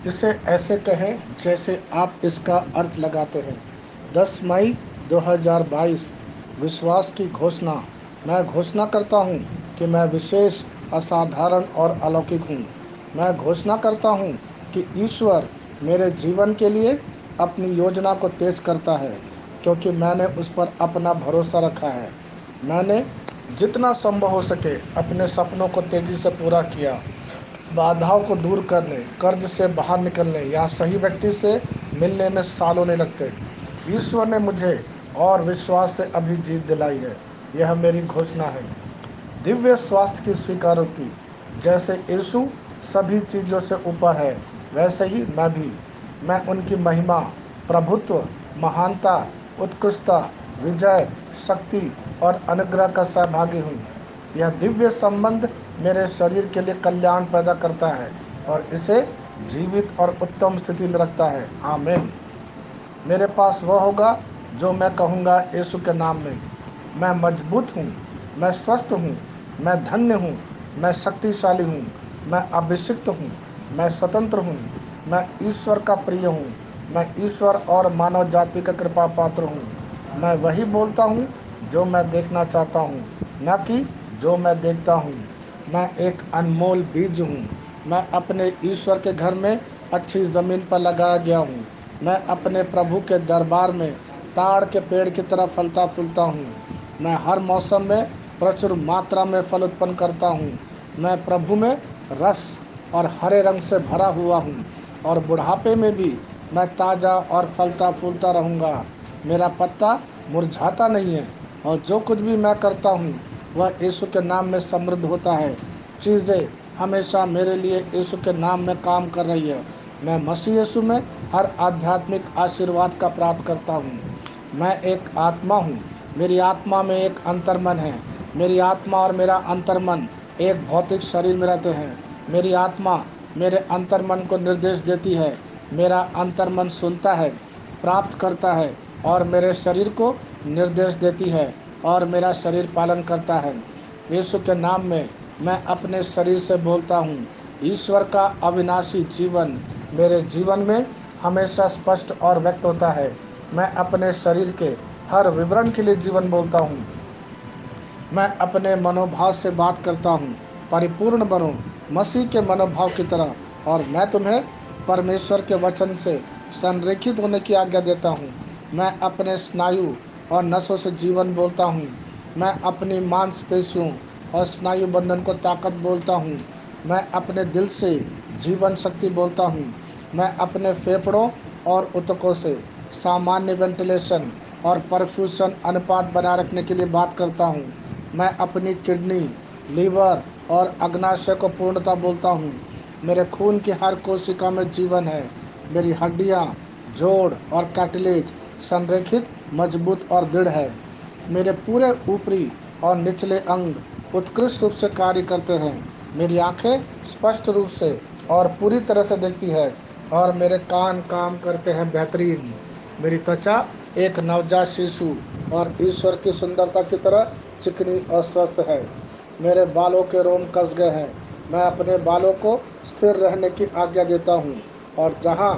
इसे ऐसे कहें जैसे आप इसका अर्थ लगाते हैं। 10 मई 2022। विश्वास की घोषणा। मैं घोषणा करता हूँ कि मैं विशेष, असाधारण और अलौकिक हूँ। मैं घोषणा करता हूँ कि ईश्वर मेरे जीवन के लिए अपनी योजना को तेज करता है, क्योंकि मैंने उस पर अपना भरोसा रखा है। मैंने जितना संभव हो सके अपने सपनों को तेजी से पूरा किया। बाधाओं को दूर करने, कर्ज से बाहर निकलने या सही व्यक्ति से मिलने में सालों नहीं लगते। ईश्वर ने मुझे और विश्वास से अभी जीत दिलाई है। यह मेरी घोषणा है। दिव्य स्वास्थ्य की स्वीकारोक्ति। जैसे यीशु सभी चीज़ों से ऊपर है, वैसे ही मैं भी। मैं उनकी महिमा, प्रभुत्व, महानता, उत्कृष्टता, विजय, शक्ति और अनुग्रह का सहभागी हूँ। यह दिव्य संबंध मेरे शरीर के लिए कल्याण पैदा करता है और इसे जीवित और उत्तम स्थिति में रखता है। आमीन। मेरे पास वह होगा जो मैं कहूँगा यीशु के नाम में। मैं मजबूत हूँ, मैं स्वस्थ हूँ, मैं धन्य हूँ, मैं शक्तिशाली हूँ, मैं अभिषिक्त हूँ, मैं स्वतंत्र हूँ, मैं ईश्वर का प्रिय हूँ, मैं ईश्वर और मानव जाति का कृपा पात्र हूँ। मैं वही बोलता हूँ जो मैं देखना चाहता हूँ, न कि जो मैं देखता हूँ। मैं एक अनमोल बीज हूँ। मैं अपने ईश्वर के घर में अच्छी ज़मीन पर लगाया गया हूँ। मैं अपने प्रभु के दरबार में ताड़ के पेड़ की तरह फलता फूलता हूँ। मैं हर मौसम में प्रचुर मात्रा में फल उत्पन्न करता हूँ। मैं प्रभु में रस और हरे रंग से भरा हुआ हूँ और बुढ़ापे में भी मैं ताज़ा और फलता फूलता रहूँगा। मेरा पत्ता मुरझाता नहीं है और जो कुछ भी मैं करता हूँ वह यीशु के नाम में समृद्ध होता है। चीज़ें हमेशा मेरे लिए यीशु के नाम में काम कर रही है। मैं मसीह यीशु में हर आध्यात्मिक आशीर्वाद का प्राप्त करता हूँ। मैं एक आत्मा हूँ। मेरी आत्मा में एक अंतर्मन है। मेरी आत्मा और मेरा अंतर्मन एक भौतिक शरीर में रहते हैं। मेरी आत्मा मेरे अंतर्मन को निर्देश देती है। मेरा अंतर्मन सुनता है, प्राप्त करता है और मेरे शरीर को निर्देश देती है और मेरा शरीर पालन करता है। यीशु के नाम में मैं अपने शरीर से बोलता हूँ। ईश्वर का अविनाशी जीवन मेरे जीवन में हमेशा स्पष्ट और व्यक्त होता है। मैं अपने शरीर के हर विवरण के लिए जीवन बोलता हूँ। मैं अपने मनोभाव से बात करता हूँ। परिपूर्ण बनो मसीह के मनोभाव की तरह, और मैं तुम्हें परमेश्वर के वचन से संरेखित होने की आज्ञा देता हूँ। मैं अपने स्नायु और नसों से जीवन बोलता हूँ। मैं अपनी मांसपेशियों और स्नायु बंधन को ताकत बोलता हूँ। मैं अपने दिल से जीवन शक्ति बोलता हूँ। मैं अपने फेफड़ों और ऊतकों से सामान्य वेंटिलेशन और परफ्यूशन अनुपात बनाए रखने के लिए बात करता हूँ। मैं अपनी किडनी, लीवर और अग्नाशय को पूर्णता बोलता हूँ। मेरे खून की हर कोशिका में जीवन है। मेरी हड्डियाँ, जोड़ और कार्टिलेज संरेखित, मजबूत और दृढ़ है। मेरे पूरे ऊपरी और निचले अंग उत्कृष्ट रूप से कार्य करते हैं। मेरी आंखें स्पष्ट रूप से और पूरी तरह से देखती है और मेरे कान काम करते हैं बेहतरीन। मेरी त्वचा एक नवजात शिशु और ईश्वर की सुंदरता की तरह चिकनी और स्वस्थ है। मेरे बालों के रोम कस गए हैं। मैं अपने बालों को स्थिर रहने की आज्ञा देता हूँ और जहाँ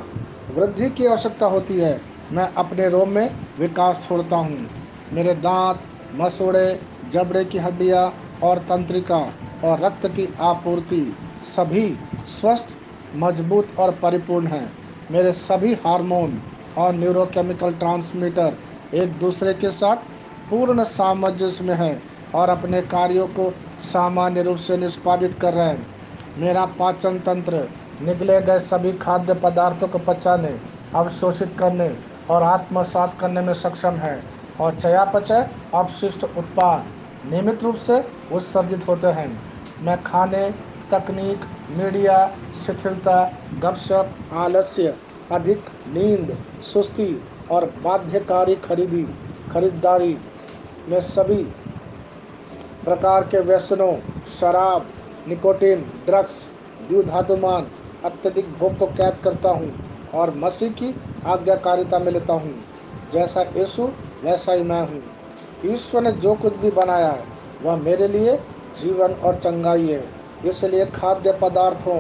वृद्धि की आवश्यकता होती है मैं अपने रोम में विकास छोड़ता हूँ। मेरे दांत, मसूड़े, जबड़े की हड्डियाँ और तंत्रिका और रक्त की आपूर्ति सभी स्वस्थ, मजबूत और परिपूर्ण हैं। मेरे सभी हार्मोन और न्यूरोकेमिकल ट्रांसमीटर एक दूसरे के साथ पूर्ण सामंजस्य में हैं और अपने कार्यों को सामान्य रूप से निष्पादित कर रहे हैं। मेरा पाचन तंत्र निगले गए सभी खाद्य पदार्थों को पचाने, अवशोषित करने और आत्मसात करने में सक्षम है और चयापचय अपशिष्ट उत्पाद नियमित रूप से उत्सर्जित होते हैं। मैं खाने, तकनीक, मीडिया, शिथिलता, गपशप, आलस्य, अधिक नींद, सुस्ती और बाध्यकारी खरीदारी में सभी प्रकार के व्यसनों, शराब, निकोटीन, ड्रग्स, द्युधातुमान, अत्यधिक भोग को कैद करता हूँ और मसीह की आज्ञाकारिता में लेता हूँ। जैसा यीशु वैसा ही मैं हूँ। ईश्वर ने जो कुछ भी बनाया है वह मेरे लिए जीवन और चंगाई है। इसलिए खाद्य पदार्थों,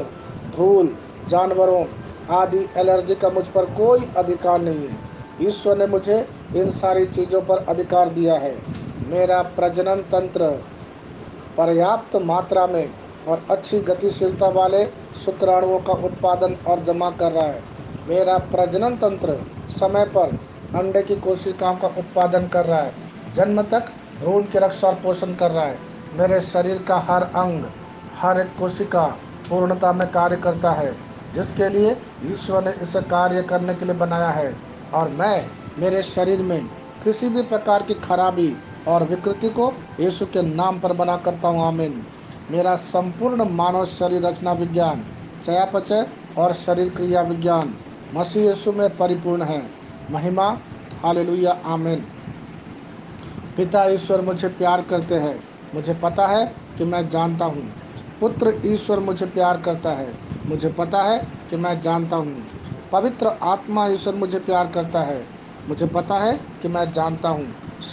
धूल, जानवरों आदि एलर्जी का मुझ पर कोई अधिकार नहीं है। ईश्वर ने मुझे इन सारी चीज़ों पर अधिकार दिया है। मेरा प्रजनन तंत्र पर्याप्त मात्रा में और अच्छी गतिशीलता वाले शुक्राणुओं का उत्पादन और जमा कर रहा है। मेरा प्रजनन तंत्र समय पर अंडे की कोशिकाओं का उत्पादन कर रहा है, जन्म तक भ्रूण की रक्षा और पोषण कर रहा है। मेरे शरीर का हर अंग, हर एक कोशिका पूर्णता में कार्य करता है, जिसके लिए ईश्वर ने इसे कार्य करने के लिए बनाया है। और मैं मेरे शरीर में किसी भी प्रकार की खराबी और विकृति को यीशु के नाम पर बना करता हूँ। आमीन। मेरा संपूर्ण मानव शरीर रचना विज्ञान, चयापचय और शरीर क्रिया विज्ञान मसीह यीशु में परिपूर्ण है। महिमा, हालेलुया, आमीन। पिता ईश्वर मुझे प्यार करते हैं, मुझे पता है कि मैं जानता हूँ। पुत्र ईश्वर मुझे प्यार करता है, मुझे पता है कि मैं जानता हूँ। पवित्र आत्मा ईश्वर मुझे प्यार करता है, मुझे पता है कि मैं जानता हूँ।